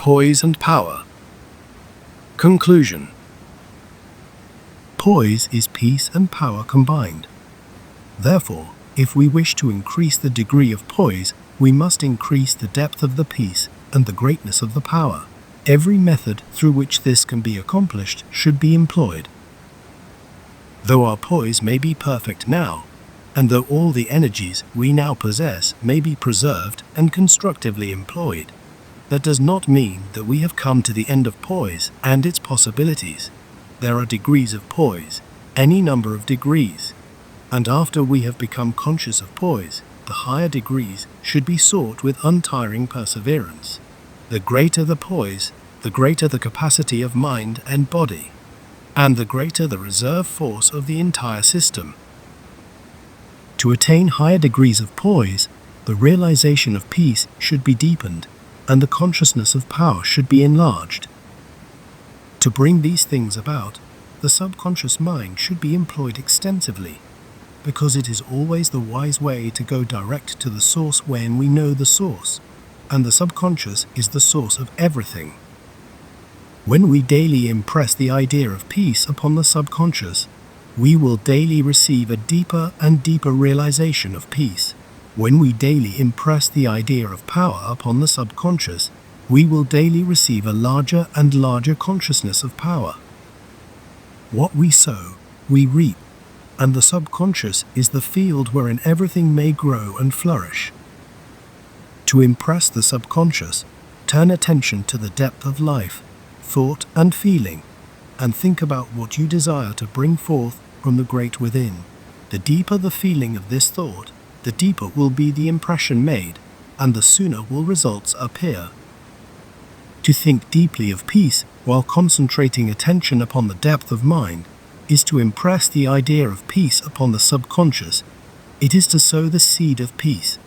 Poise and power. Conclusion. Poise is peace and power combined. Therefore, if we wish to increase the degree of poise, we must increase the depth of the peace and the greatness of the power. Every method through which this can be accomplished should be employed. Though our poise may be perfect now, and though all the energies we now possess may be preserved and constructively employed, that does not mean that we have come to the end of poise and its possibilities. There are degrees of poise, any number of degrees, and after we have become conscious of poise, the higher degrees should be sought with untiring perseverance. The greater the poise, the greater the capacity of mind and body, and the greater the reserve force of the entire system. To attain higher degrees of poise, the realization of peace should be deepened, and the consciousness of power should be enlarged. To bring these things about, the subconscious mind should be employed extensively, because it is always the wise way to go direct to the source when we know the source, and the subconscious is the source of everything. When we daily impress the idea of peace upon the subconscious, we will daily receive a deeper and deeper realization of peace. When we daily impress the idea of power upon the subconscious, we will daily receive a larger and larger consciousness of power. What we sow, we reap, and the subconscious is the field wherein everything may grow and flourish. To impress the subconscious, turn attention to the depth of life, thought and feeling, and think about what you desire to bring forth from the great within. The deeper the feeling of this thought, the deeper will be the impression made, and the sooner will results appear. To think deeply of peace while concentrating attention upon the depth of mind is to impress the idea of peace upon the subconscious. It is to sow the seed of peace,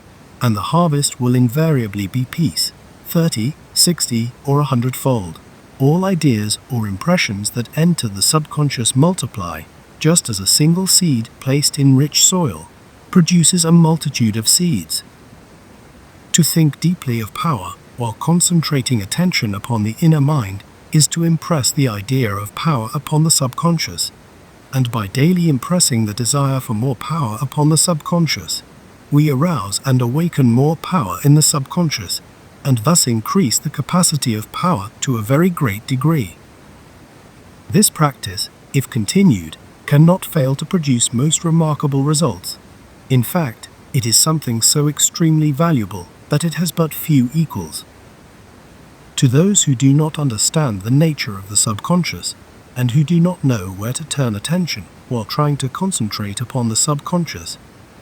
and the harvest will invariably be peace, 30, 60, or 100-fold. All ideas or impressions that enter the subconscious multiply, just as a single seed placed in rich soil produces a multitude of seeds. To think deeply of power while concentrating attention upon the inner mind is to impress the idea of power upon the subconscious, and by daily impressing the desire for more power upon the subconscious, we arouse and awaken more power in the subconscious, and thus increase the capacity of power to a very great degree. This practice, if continued, cannot fail to produce most remarkable results. In fact, it is something so extremely valuable that it has but few equals. To those who do not understand the nature of the subconscious, and who do not know where to turn attention while trying to concentrate upon the subconscious,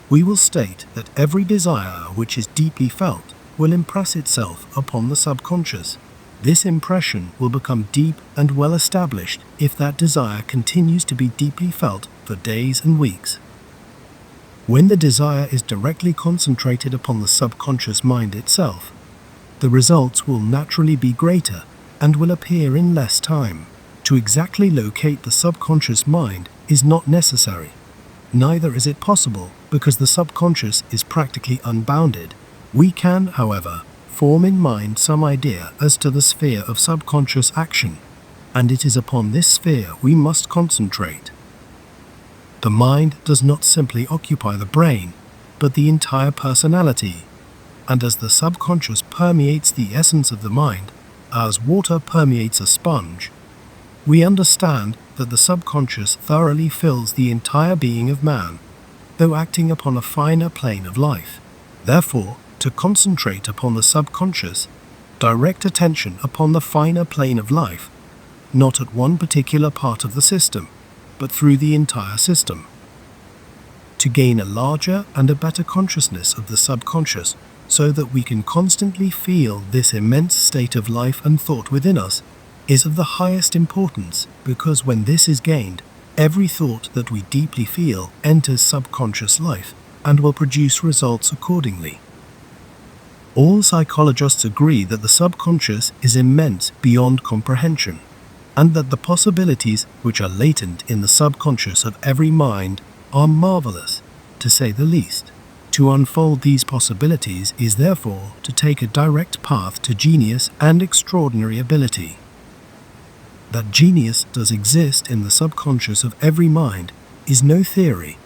we will state that every desire which is deeply felt will impress itself upon the subconscious. This impression will become deep and well established if that desire continues to be deeply felt for days and weeks. When the desire is directly concentrated upon the subconscious mind itself, the results will naturally be greater and will appear in less time. To exactly locate the subconscious mind is not necessary. Neither is it possible because the subconscious is practically unbounded. We can, however, form in mind some idea as to the sphere of subconscious action, and it is upon this sphere we must concentrate. The mind does not simply occupy the brain, but the entire personality, and as the subconscious permeates the essence of the mind, as water permeates a sponge, we understand that the subconscious thoroughly fills the entire being of man, though acting upon a finer plane of life. Therefore, to concentrate upon the subconscious, direct attention upon the finer plane of life, not at one particular part of the system, but through the entire system. To gain a larger and a better consciousness of the subconscious, so that we can constantly feel this immense state of life and thought within us, is of the highest importance, because when this is gained, every thought that we deeply feel enters subconscious life and will produce results accordingly. All psychologists agree that the subconscious is immense beyond comprehension, and that the possibilities which are latent in the subconscious of every mind are marvelous, to say the least. To unfold these possibilities is therefore to take a direct path to genius and extraordinary ability. That genius does exist in the subconscious of every mind is no theory,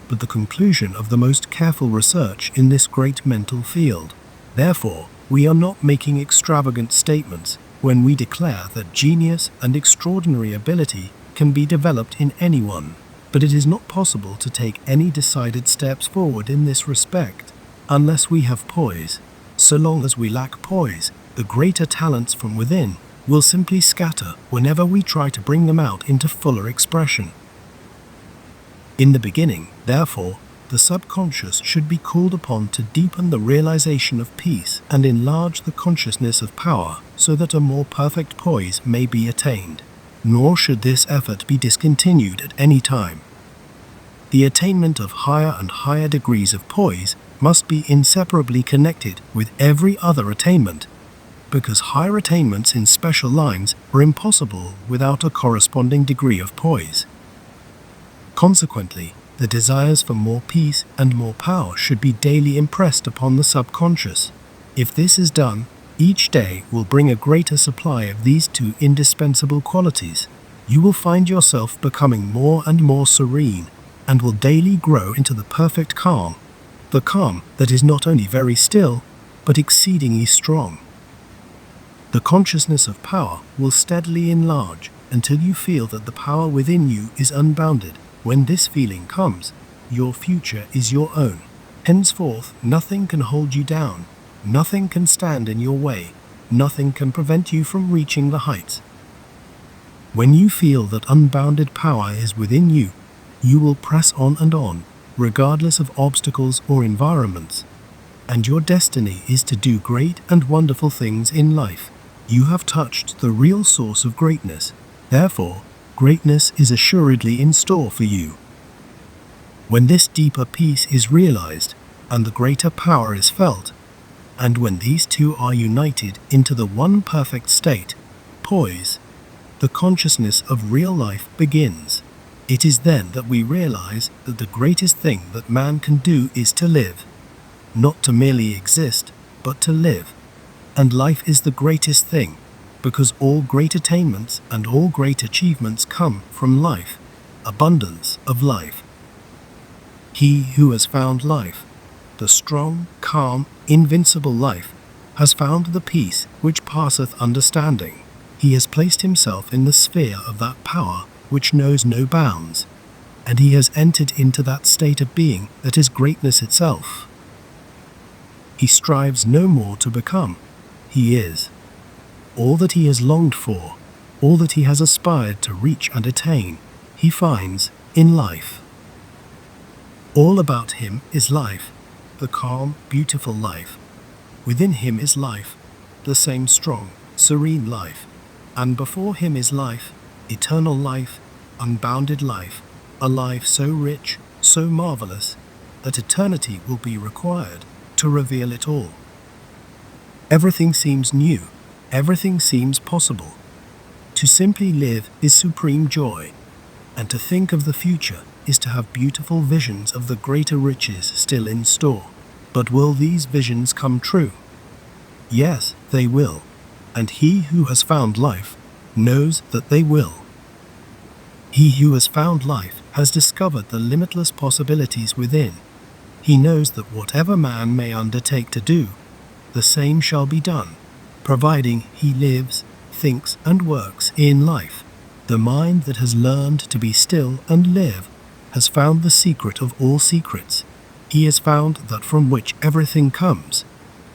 but the conclusion of the most careful research in this great mental field. Therefore, we are not making extravagant statements when we declare that genius and extraordinary ability can be developed in anyone, but it is not possible to take any decided steps forward in this respect unless we have poise. So long as we lack poise, the greater talents from within will simply scatter whenever we try to bring them out into fuller expression. In the beginning, therefore, the subconscious should be called upon to deepen the realization of peace and enlarge the consciousness of power so that a more perfect poise may be attained. Nor should this effort be discontinued at any time. The attainment of higher and higher degrees of poise must be inseparably connected with every other attainment, because higher attainments in special lines are impossible without a corresponding degree of poise. Consequently, the desires for more peace and more power should be daily impressed upon the subconscious. If this is done, each day will bring a greater supply of these two indispensable qualities. You will find yourself becoming more and more serene, and will daily grow into the perfect calm, the calm that is not only very still, but exceedingly strong. The consciousness of power will steadily enlarge until you feel that the power within you is unbounded. When this feeling comes, your future is your own. Henceforth, nothing can hold you down. Nothing can stand in your way. Nothing can prevent you from reaching the heights. When you feel that unbounded power is within you, you will press on, regardless of obstacles or environments. And your destiny is to do great and wonderful things in life. You have touched the real source of greatness. Therefore, greatness is assuredly in store for you. When this deeper peace is realized, and the greater power is felt, and when these two are united into the one perfect state, poise, the consciousness of real life begins. It is then that we realize that the greatest thing that man can do is to live. Not to merely exist, but to live. And life is the greatest thing, because all great attainments and all great achievements come from life, abundance of life. He who has found life, the strong, calm, invincible life, has found the peace which passeth understanding. He has placed himself in the sphere of that power which knows no bounds, and he has entered into that state of being that is greatness itself. He strives no more to become. He is. All that he has longed for, all that he has aspired to reach and attain, he finds in life. All about him is life, the calm, beautiful life. Within him is life, the same strong, serene life. And before him is life, eternal life, unbounded life, a life so rich, so marvelous, that eternity will be required to reveal it all. Everything seems new, everything seems possible. To simply live is supreme joy, and to think of the future is to have beautiful visions of the greater riches still in store. But will these visions come true? Yes, they will, and he who has found life knows that they will. He who has found life has discovered the limitless possibilities within. He knows that whatever man may undertake to do, the same shall be done, providing he lives, thinks, and works in life. The mind that has learned to be still and live has found the secret of all secrets. He has found that from which everything comes,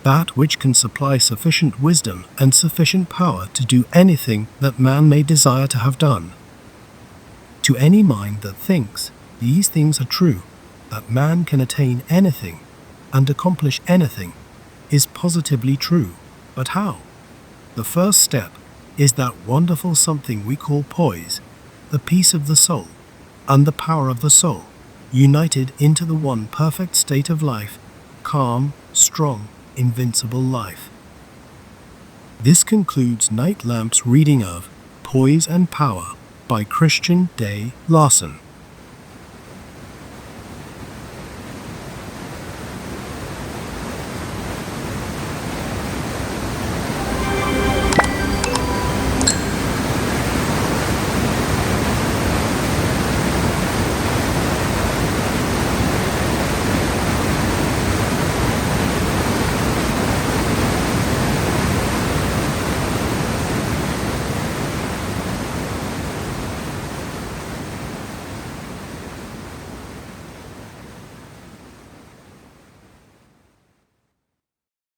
that which can supply sufficient wisdom and sufficient power to do anything that man may desire to have done. To any mind that thinks these things are true, that man can attain anything and accomplish anything, is positively true. But how? The first step is that wonderful something we call poise, the peace of the soul, and the power of the soul, united into the one perfect state of life, calm, strong, invincible life. This concludes NightLamp's reading of Poise and Power by Daa Larson.